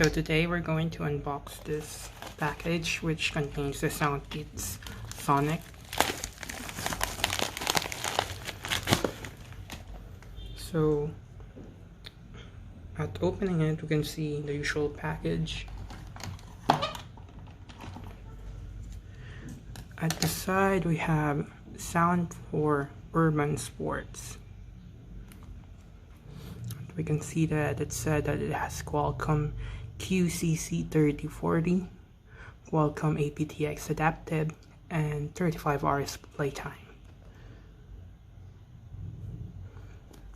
So today we're going to unbox this package which contains the Soundpeats Sonic. So at opening it, we can see the usual package. At the side we have sound for urban sports. We can see that it said that it has Qualcomm QCC3040, Qualcomm aptX adaptive, and 35 hours playtime.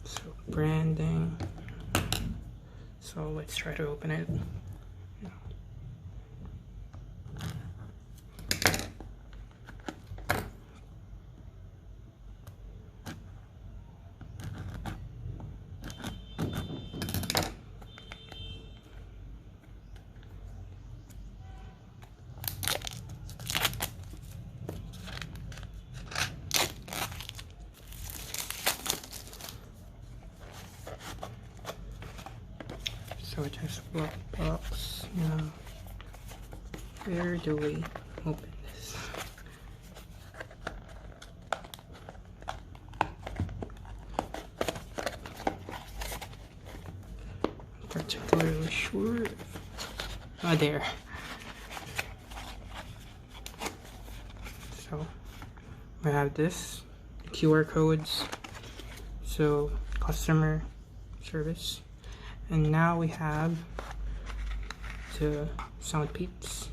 So branding. So let's try to open it. So it has a black box. Now, where do we open this? Particularly sure. There. So we have this QR codes. So customer service. And now we have the Soundpeats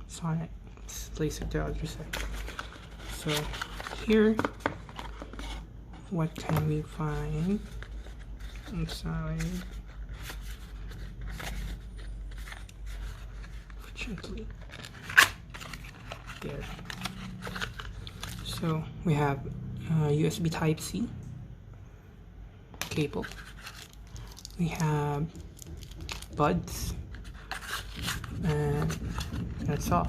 Sonic. Let's place it the other side. So here, what can we find inside? Gently. There. So we have USB Type-C cable. We have buds, and that's all.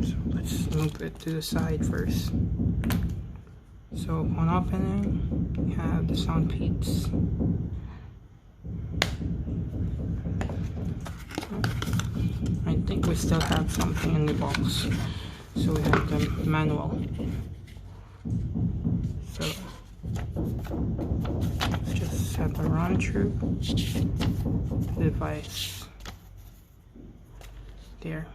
So let's move it to the side first. So on opening, we have the Soundpeats. I think we still have something in the box. So we have the manual. So let's just have a run through the device. There.